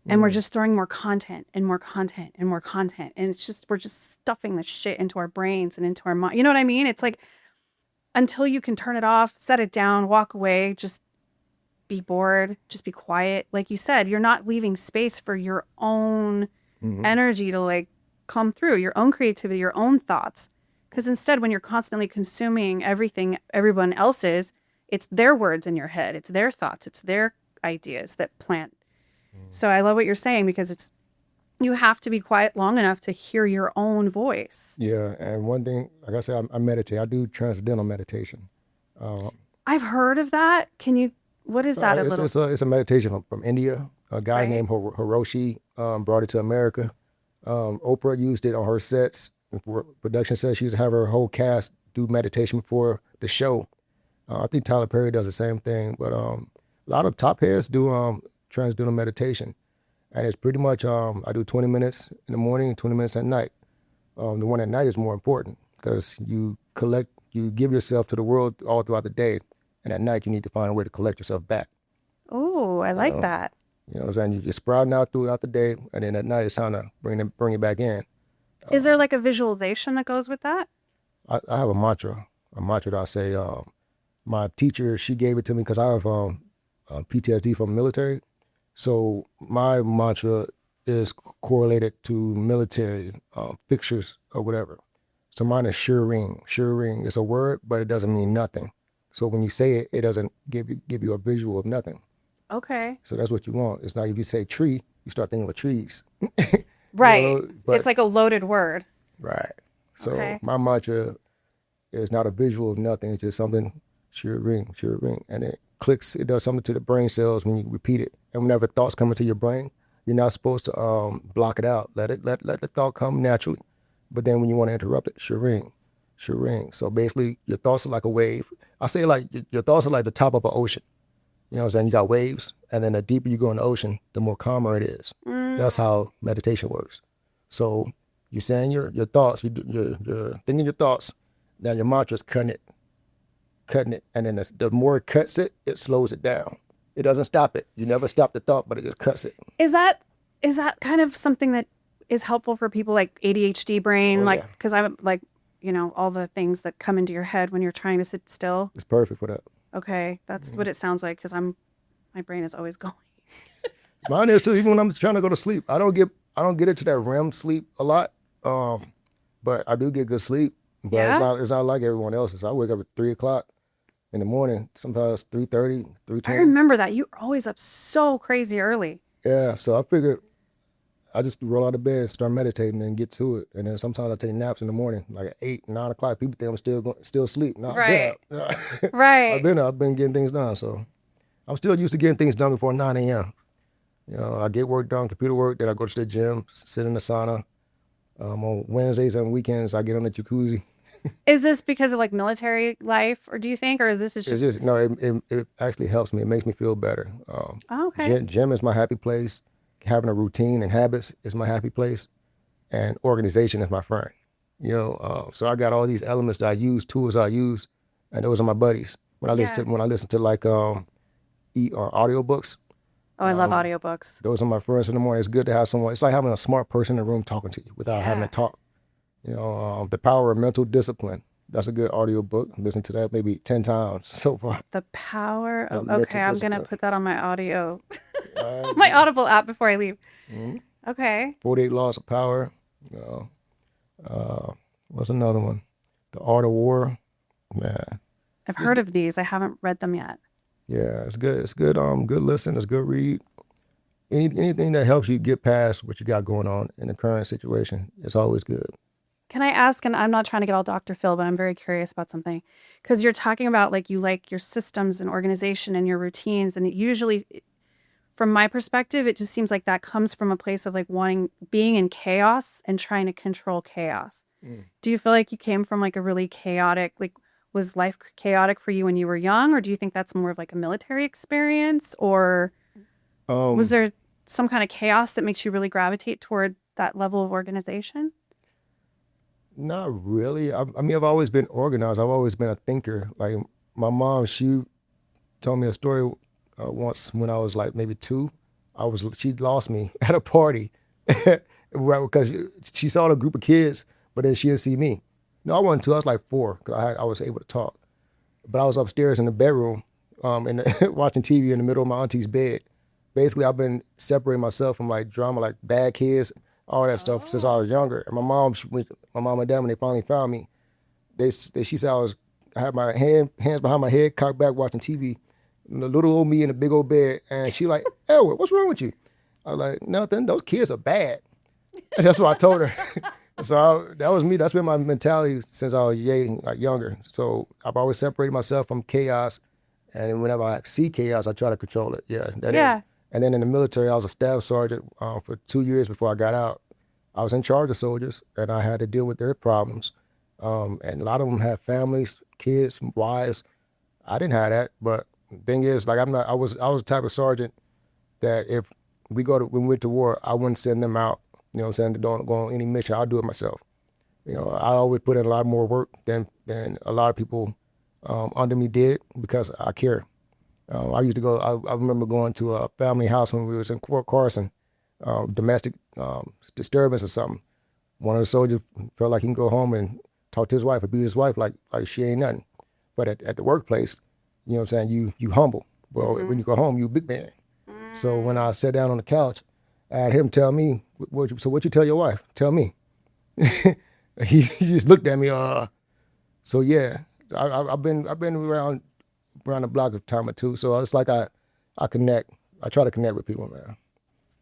B: And we're just throwing more content and more content and more content. And we're just stuffing the shit into our brains and into our mind. You know what I mean? It's like, until you can turn it off, set it down, walk away, just be bored, just be quiet. Like you said, you're not leaving space for your own energy to like come through, your own creativity, your own thoughts. Because instead, when you're constantly consuming everyone else's, it's their words in your head. It's their thoughts. It's their ideas that plant. So I love what you're saying, because you have to be quiet long enough to hear your own voice.
A: Yeah, and one thing, like I said, I meditate. I do transcendental meditation.
B: I've heard of that. What is that?
A: It's a meditation from India. A guy
B: Right.
A: named Hiroshi brought it to America. Oprah used it on her sets. For production sets, she used to have her whole cast do meditation before the show. I think Tyler Perry does the same thing, but a lot of top heads do transcendental meditation, and it's pretty much I do 20 minutes in the morning and 20 minutes at night. The one at night is more important because you give yourself to the world all throughout the day, and at night you need to find a way to collect yourself back.
B: Oh, I like that.
A: You know what I'm saying? You're sprouting out throughout the day, and then at night it's time to bring it back in.
B: Is there like a visualization that goes with that?
A: I have a mantra that I say. My teacher, she gave it to me because I have PTSD from the military. So my mantra is correlated to military fixtures or whatever. So mine is sure ring. Sure ring is a word, but it doesn't mean nothing. So when you say it, it doesn't give you a visual of nothing.
B: Okay.
A: So that's what you want. It's like if you say tree, you start thinking of trees.
B: Right.
A: But
B: It's like a loaded word.
A: right. So
B: Okay.
A: my mantra is not a visual of nothing. It's just something sure ring, and it clicks. It does something to the brain cells when you repeat it. And whenever thoughts come into your brain, you're not supposed to block it out. Let the thought come naturally. But then when you want to interrupt it, sure ring. So basically, your thoughts are like a wave. I say like your thoughts are like the top of an ocean. You know what I'm saying? You got waves, and then the deeper you go in the ocean, the more calmer it is. That's how meditation works. So you're saying your thoughts, you're thinking your thoughts. Now your mantra's cutting it, and then the more it cuts it, it slows it down. It doesn't stop it. You never stop the thought, but it just cuts it.
B: Is that kind of something that is helpful for people like ADHD brain?
A: Oh,
B: like,
A: yeah.
B: because I'm like, all the things that come into your head when you're trying to sit still.
A: It's perfect for that.
B: Okay. That's what it sounds like because my brain is always going.
A: Mine is too. Even when I'm trying to go to sleep, I don't get into that REM sleep a lot. But I do get good sleep. But
B: Yeah?
A: it's not like everyone else's. I wake up at 3:00 in the morning, sometimes 3:30,
B: I
A: 3:20.
B: remember that. You're always up so crazy early.
A: Yeah, so I figured I just roll out of bed, start meditating, and get to it. And then sometimes I take naps in the morning, like at 8, 9 o'clock. People think I'm still asleep. No,
B: Right.
A: I've been up.
B: Right.
A: I've been getting things done. So I'm still used to getting things done before 9 a.m. I get work done, computer work, then I go to the gym, sit in the sauna. On Wednesdays and weekends, I get on the jacuzzi.
B: Is this because of like military life, or do you think, or this is
A: It's
B: just?
A: just, no, it actually helps me. It makes me feel better.
B: Oh, okay.
A: Gym is my happy place. Having a routine and habits is my happy place. And organization is my friend. So I got all these elements that I use, tools I use, and those are my buddies. When I listen to like audiobooks,
B: Oh, I love audiobooks.
A: those are my friends in the morning. It's good to have someone. It's like having a smart person in the room talking to you without having to talk. The Power of Mental Discipline. That's a good audiobook. Listen to that maybe 10 times so far.
B: The power of,
A: mental
B: okay, I'm going to
A: discipline.
B: put that on my my Audible app before I leave. Okay.
A: 48 Laws of Power. What's another one? The Art of War. Man.
B: I've heard of these. I haven't read them yet.
A: Yeah, it's good. It's good. Good listen. It's good read. Anything that helps you get past what you got going on in the current situation, it's always good.
B: Can I ask, and I'm not trying to get all Dr. Phil, but I'm very curious about something. Because you're talking about like you like your systems and organization and your routines. And usually, from my perspective, it just seems like that comes from a place of like being in chaos and trying to control chaos. Do you feel like you came from like a really chaotic, like was life chaotic for you when you were young? Or do you think that's more of like a military experience? Or was there some kind of chaos that makes you really gravitate toward that level of organization?
A: Not really. I mean, I've always been organized. I've always been a thinker. Like my mom, she told me a story once when I was like maybe 2. She lost me at a party right, because she saw the group of kids, but then she didn't see me. No, I wasn't 2. I was like 4 because I was able to talk. But I was upstairs in the bedroom, watching TV in the middle of my auntie's bed. Basically, I've been separating myself from like drama, like bad kids, all that stuff since I was younger. And my mom and dad, when they finally found me, she said I had my hands behind my head, cocked back, watching TV. And the little old me in the big old bed, and she like, Elwood, what's wrong with you? I was like, nothing. Those kids are bad. And that's what I told her. So that was me. That's been my mentality since I was younger. So I've always separated myself from chaos, and whenever I see chaos, I try to control it. Yeah, that is. And then in the military, I was a staff sergeant for 2 years before I got out. I was in charge of soldiers, and I had to deal with their problems. And a lot of them have families, kids, wives. I didn't have that, but the thing is, like, I was the type of sergeant that if when we went to war, I wouldn't send them out. You know what I'm saying? To don't go on any mission. I'll do it myself. You know, I always put in a lot more work than a lot of people under me did because I care. I used to go. I remember going to a family house when we was in Carson, domestic disturbance or something. One of the soldiers felt like he can go home and talk to his wife or be his wife like she ain't nothing. But at the workplace, you know what I'm saying, you humble. Well, when you go home, you a big man. So when I sat down on the couch, I had him tell me, so what you tell your wife? Tell me. he just looked at me. So yeah, I've been around the block a time or two. So it's like I connect. I try to connect with people, man.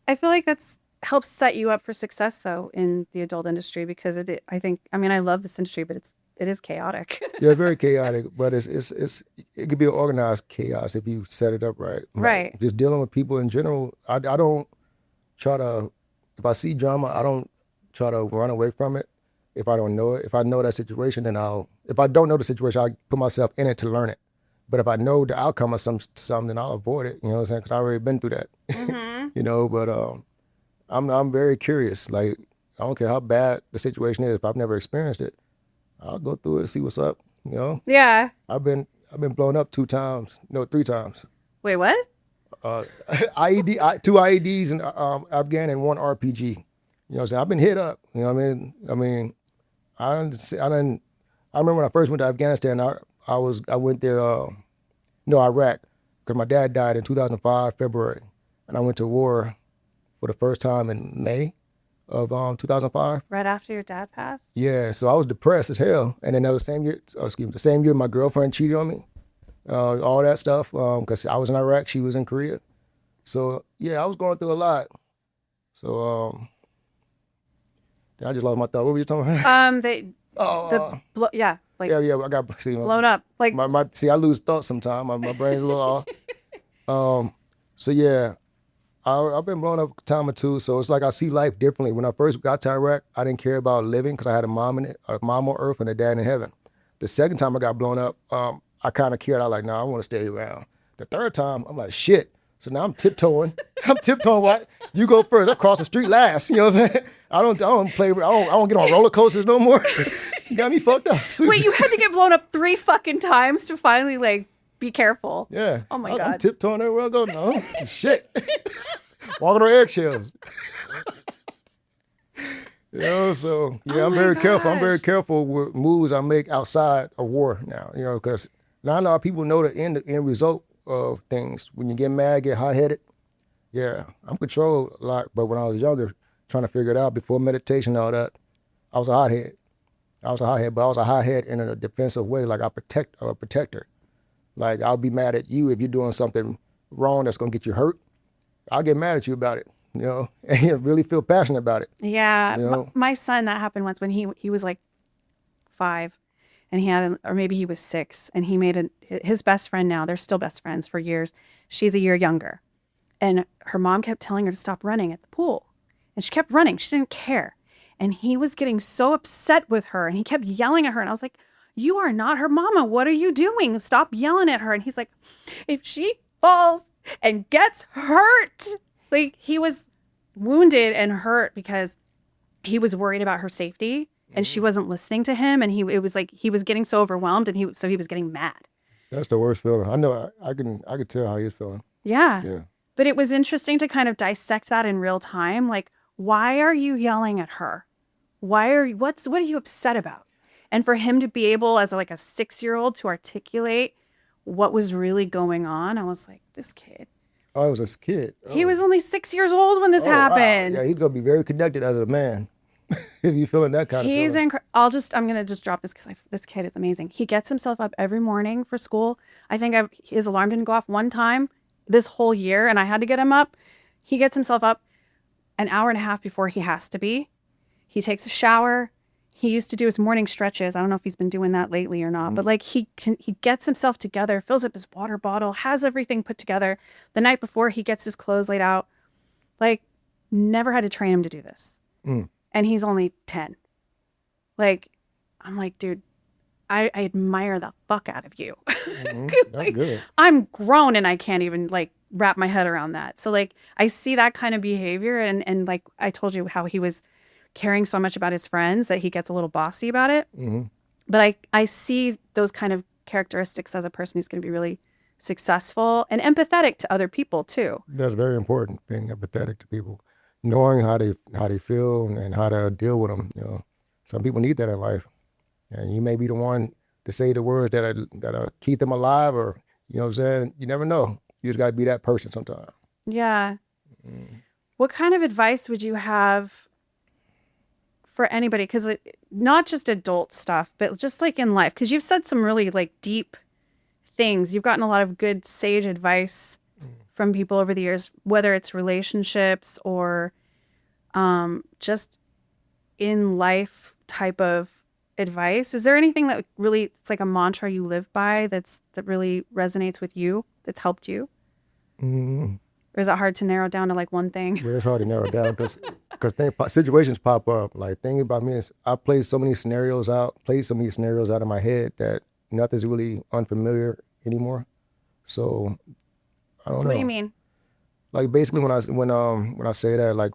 B: I feel like that's helps set you up for success though in the adult industry because I love this industry, but it is chaotic.
A: Yeah, very chaotic, but it could be an organized chaos if you set it up right.
B: Right.
A: Just dealing with people in general. I don't try to, if I see drama, I don't try to run away from it. If I don't know it, if I know that situation, then if I don't know the situation, I'll put myself in it to learn it. But if I know the outcome of something, then I'll avoid it. You know what I'm saying? Because I've already been through that.
B: Mm-hmm.
A: You know, but I'm very curious. Like, I don't care how bad the situation is. If I've never experienced it, I'll go through it and see what's up. You know?
B: Yeah.
A: I've been blown up 3 times.
B: Wait, what?
A: IED, 2 IEDs in Afghan and 1 RPG. You know what I'm saying? I've been hit up. You know what I mean? I remember when I first went to Afghanistan. I went there. Iraq, because my dad died in 2005 February, and I went to war for the first time in May of 2005.
B: Right after your dad passed?
A: Yeah, so I was depressed as hell. And then that was the same year my girlfriend cheated on me. All that stuff, because I was in Iraq, she was in Korea. So yeah, I was going through a lot. So I just lost my thought. What were you talking about?
B: Yeah,
A: I got
B: blown up. Like
A: I lose thoughts sometimes. My brain's a little off. So yeah, I've been blown up a time or two. So it's like I see life differently. When I first got to Iraq, I didn't care about living because I had a mom on earth and a dad in heaven. The second time I got blown up, I kind of cared. I was like, I want to stay around. The third time, I'm like, shit. So now I'm tiptoeing. What? You go first. I cross the street last. You know what I'm saying? I don't get on roller coasters no more. You got me fucked up.
B: Wait, you had to get blown up 3 fucking times to finally like be careful.
A: Yeah.
B: Oh my God.
A: I'm tiptoeing everywhere I go. No. Shit. Walking on eggshells. You know, so yeah, I'm very careful. I'm very careful with moves I make outside of war now. You know, because not a lot of people know the end result of things. When you get mad, get hot-headed, yeah, I'm controlled a lot. But when I was younger, trying to figure it out before meditation and all that, I was a hothead. But I was a hothead in a defensive way. Like I'm a protector. Like I'll be mad at you if you're doing something wrong that's gonna get you hurt. I'll get mad at you about it, you know, and you really feel passionate about it.
B: Yeah,
A: you know?
B: My son, that happened once when he was like 5. And or maybe he was 6, and he made his best friend now. They're still best friends for years. She's a year younger. And her mom kept telling her to stop running at the pool. And she kept running. She didn't care. And he was getting so upset with her, and he kept yelling at her. And I was like, you are not her mama. What are you doing? Stop yelling at her. And he's like, if she falls and gets hurt. Like, he was wounded and hurt because he was worried about her safety. And she wasn't listening to him, and it was like he was getting so overwhelmed, and he was getting mad.
A: That's the worst feeling. I know. I could tell how he was feeling.
B: Yeah.
A: Yeah.
B: But it was interesting to kind of dissect that in real time. Like, why are you yelling at her? What are you upset about? And for him to be able, as like a 6-year-old, to articulate what was really going on, I was like, this kid.
A: Oh, I was a kid. Oh.
B: He was only 6 years old when this happened.
A: Wow. Yeah, he's gonna be very connected as a man. If you're feeling that kind of feeling.
B: He's incredible. I'm going to just drop this because this kid is amazing. He gets himself up every morning for school. I think his alarm didn't go off one time this whole year, and I had to get him up. He gets himself up an hour and a half before he has to be. He takes a shower. he used to do his morning stretches. I don't know if he's been doing that lately or not, but like he gets himself together, fills up his water bottle, has everything put together. The night before, he gets his clothes laid out. Like, never had to train him to do this. And he's only 10. Like, I'm like, dude, I admire the fuck out of you.
A: That's good.
B: I'm grown and I can't even like wrap my head around that. So like I see that kind of behavior and like I told you how he was caring so much about his friends that he gets a little bossy about it. But I see those kind of characteristics as a person who's going to be really successful and empathetic to other people too.
A: That's very important, being empathetic to people, knowing how they feel and how to deal with them. You know, some people need that in life, and you may be the one to say the words that keep them alive, or you know what I'm saying. You never know. You just got to be that person sometimes.
B: Yeah. What kind of advice would you have for anybody? Because not just adult stuff, but just like in life. Because you've said some really like deep things. You've gotten a lot of good sage advice from people over the years, whether it's relationships or just in life type of advice. Is there anything that really it's like a mantra you live by that really resonates with you, that's helped you? Or is it hard to narrow down to like one thing?
A: Well, it's hard to narrow down because situations pop up. Like, thing about me is I played so many scenarios out in my head that nothing's really unfamiliar anymore. So I don't know.
B: What do you mean?
A: Like, basically when I say that, like,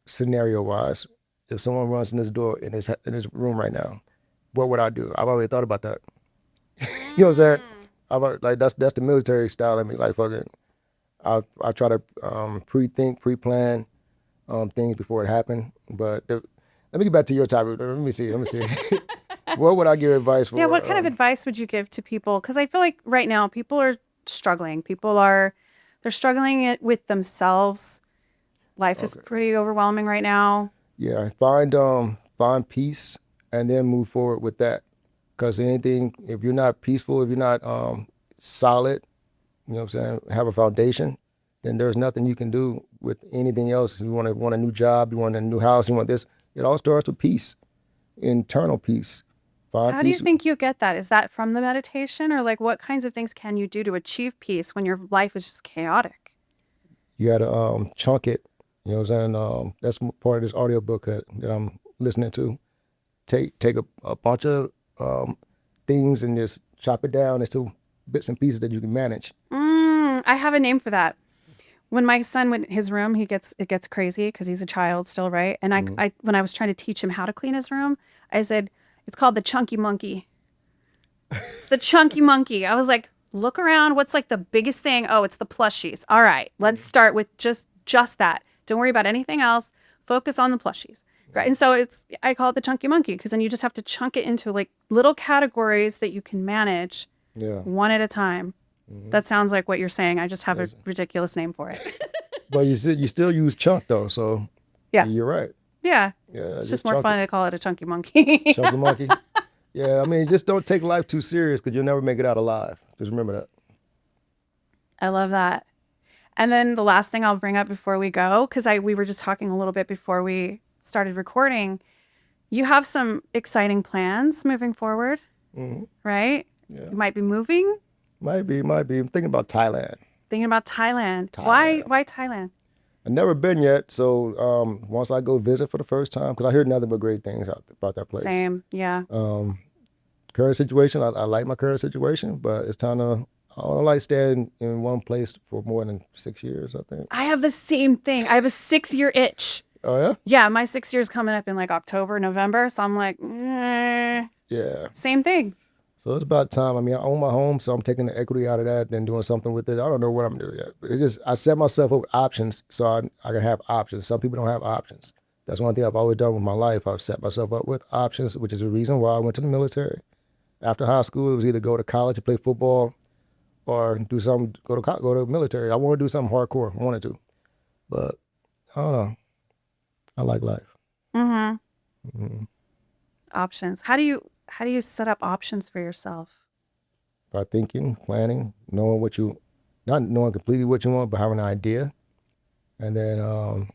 A: scenario wise, if someone runs in this door in this room right now, what would I do? I've already thought about that. You know what I'm saying? Like, that's the military style of me. Like, fucking, I try to pre-plan things before it happen. But let me get back to your topic. Let me see. What would I give advice for?
B: Yeah, what kind of advice would you give to people? Because I feel like right now people are struggling. They're struggling with themselves. Life is pretty overwhelming right now.
A: Yeah, find peace and then move forward with that. Because if you're not peaceful, if you're not solid, you know what I'm saying, have a foundation, then there's nothing you can do with anything else. You want a new job, you want a new house, you want this. It all starts with peace, internal peace.
B: How do you think you get that? Is that from the meditation, or like what kinds of things can you do to achieve peace when your life is just chaotic?
A: You got to chunk it. You know what I'm saying? That's part of this audiobook that I'm listening to. Take a bunch of things and just chop it down into bits and pieces that you can manage.
B: I have a name for that. When my son went in his room, it gets crazy because he's a child still, right? And I when I was trying to teach him how to clean his room, I said, it's called the chunky monkey. It's the chunky monkey. I was like, look around. What's like the biggest thing? Oh, it's the plushies. All right, let's start with just that. Don't worry about anything else. Focus on the plushies. Right. And so I call it the chunky monkey because then you just have to chunk it into like little categories that you can manage one at a time. That sounds like what you're saying. I just have a ridiculous name for it.
A: But you still use chunk though, so
B: yeah,
A: you're right.
B: Yeah. It's just more fun to call it a chunky monkey.
A: Chunky monkey. Yeah, I mean, just don't take life too serious because you'll never make it out alive. Just remember that.
B: I love that. And then the last thing I'll bring up before we go, because we were just talking a little bit before we started recording, you have some exciting plans moving forward, right? Yeah. You might be moving.
A: Might be. I'm thinking about Thailand.
B: Thailand. Why Thailand?
A: I've never been yet, so once I go visit for the first time, because I hear nothing but great things about that place.
B: Same, yeah.
A: Current situation, I like my current situation, but it's time to, I don't like staying in one place for more than 6 years, I think.
B: I have the same thing. I have a 6-year itch.
A: Oh, yeah?
B: Yeah, my 6 years coming up in like October, November, so I'm like,
A: yeah.
B: Same thing.
A: So it's about time. I mean, I own my home, so I'm taking the equity out of that and doing something with it. I don't know what I'm doing yet. But it's just, I set myself up with options so I can have options. Some people don't have options. That's one thing I've always done with my life. I've set myself up with options, which is the reason why I went to the military. After high school, it was either go to college and play football or do something, go to the military. I want to do something hardcore. I wanted to. But I don't know. I like life.
B: Options. How do you set up options for yourself?
A: By thinking, planning, not knowing completely what you want, but having an idea. And then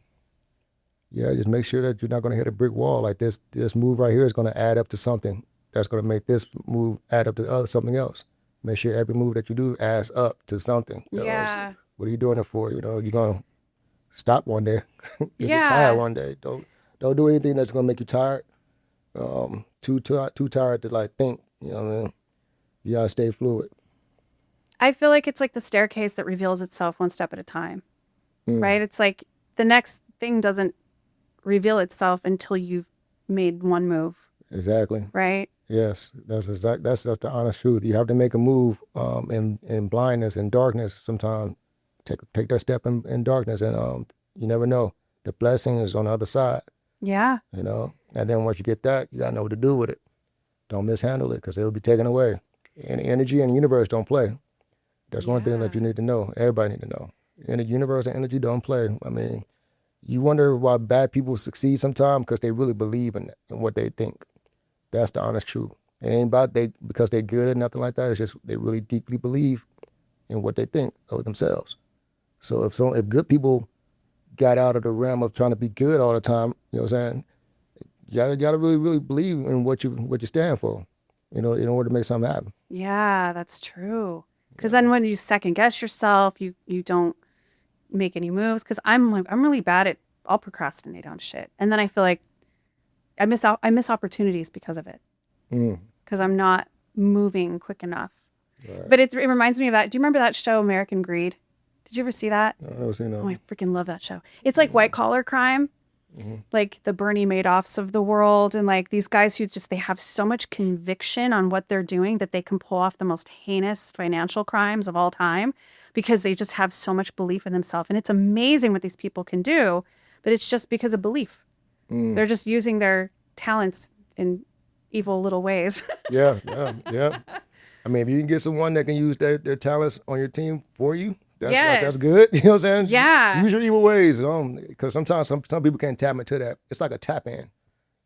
A: Yeah, just make sure that you're not going to hit a brick wall. Like this move right here is going to add up to something that's going to make this move add up to something else. Make sure every move that you do adds up to something.
B: Yeah.
A: What are you doing it for? You're going to stop one day. You'll get tired
B: Yeah.
A: one day. Don't do anything that's going to make you tired. Too tired to like think. You know what I mean? You got to stay fluid.
B: I feel like it's like the staircase that reveals itself one step at a time, right? It's like the next thing doesn't reveal itself until you've made one move,
A: Exactly.
B: right?
A: Yes, that's the honest truth. You have to make a move in blindness and darkness sometimes. Take that step in darkness, and you never know. The blessing is on the other side,
B: Yeah.
A: you know. And then once you get that, you gotta know what to do with it. Don't mishandle it because it'll be taken away. And energy and the universe don't play. That's one thing that you need to know. Everybody need to know. And the universe and energy don't play. I mean, you wonder why bad people succeed sometimes because they really believe in what they think. That's the honest truth. It ain't about because they're good or nothing like that. It's just they really deeply believe in what they think of themselves. So if good people got out of the realm of trying to be good all the time, you know what I'm saying? You gotta really, really believe in what you stand for, you know, in order to make something happen.
B: Yeah, that's true. Because then when you second guess yourself, you don't make any moves. Because I'm really bad at, I'll procrastinate on shit, and then I feel like I miss opportunities because of it. Because I'm not moving quick enough.
A: Right.
B: But it reminds me of that. Do you remember that show American Greed? Did you ever see that?
A: I've never seen that.
B: Oh, I freaking love that show. It's like white collar crime, like the Bernie Madoffs of the world, and like these guys who they have so much conviction on what they're doing that they can pull off the most heinous financial crimes of all time because they just have so much belief in themselves. And it's amazing what these people can do, but it's just because of belief. They're just using their talents in evil little ways.
A: Yeah. I mean, if you can get someone that can use their talents on your team for you, that's good. You know what I'm saying?
B: Yeah.
A: Use your evil ways, because sometimes some people can't tap into that. It's like a tap in.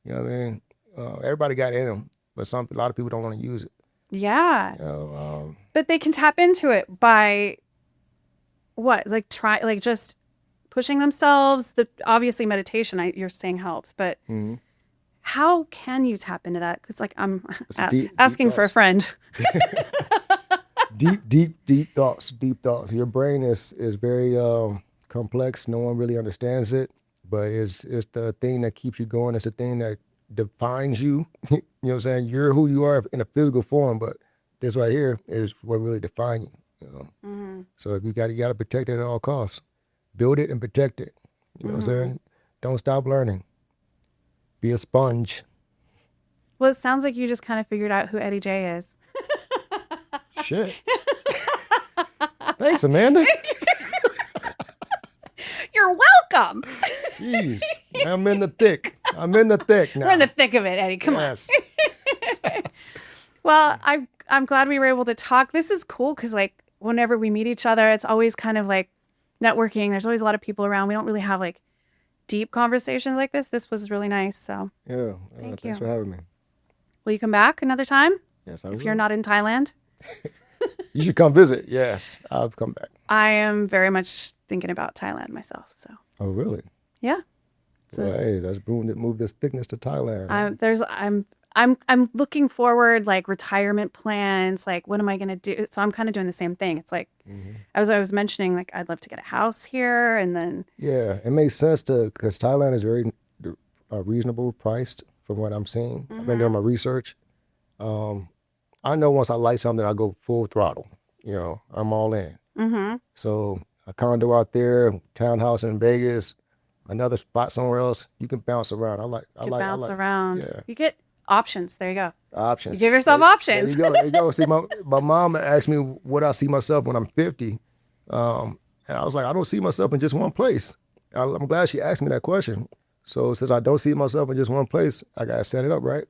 A: You know what I mean? Everybody got it in them, but a lot of people don't want to use it.
B: Yeah.
A: You know,
B: but they can tap into it by what? Like just pushing themselves. Obviously meditation you're saying helps, but how can you tap into that? Because like I'm asking for a friend.
A: deep thoughts. Your brain is very complex. No one really understands it, but it's the thing that keeps you going. It's the thing that defines you. You know what I'm saying? You're who you are in a physical form, but this right here is what really defines you. You know? So you got to protect it at all costs. Build it and protect it. You know what I'm saying? Don't stop learning. Be a sponge.
B: Well, it sounds like you just kind of figured out who Eddie Jaye is.
A: Shit. Thanks, Amanda.
B: You're welcome.
A: Jeez. I'm in the thick now.
B: We're in the thick of it, Eddie. Come on. Well, I'm glad we were able to talk. This is cool because like whenever we meet each other, it's always kind of like networking. There's always a lot of people around. We don't really have like deep conversations like this. This was really nice. So
A: yeah.
B: Thanks
A: for having me.
B: Will you come back another time?
A: Yes, I will.
B: If you're not in Thailand.
A: You should come visit. Yes, I'll come back.
B: I am very much thinking about Thailand myself. So.
A: Oh, really?
B: Yeah.
A: Well, hey, let's move this thickness to Thailand.
B: I'm looking forward, like retirement plans, like what am I going to do? So I'm kind of doing the same thing. It's like, as I was mentioning, like I'd love to get a house here and then.
A: Yeah, it makes sense because Thailand is very reasonable priced from what I'm seeing. I've been doing my research. I know once I like something, I go full throttle. You know, I'm all in. So a condo out there, townhouse in Vegas, another spot somewhere else, you can bounce around. I like
B: bounce around.
A: Yeah.
B: You get options. There you go.
A: Options.
B: You give yourself options.
A: There you go. See, my mom asked me what I see myself when I'm 50. And I was like, I don't see myself in just one place. I'm glad she asked me that question. So since I don't see myself in just one place, I got to set it up right.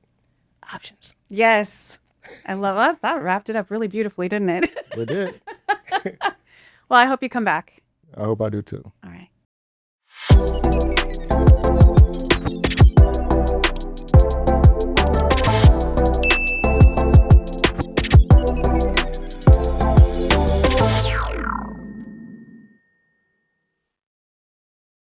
A: Options.
B: Yes. I love that. That wrapped it up really beautifully, didn't it?
A: It did.
B: Well, I hope you come back.
A: I hope I do too.
B: All right.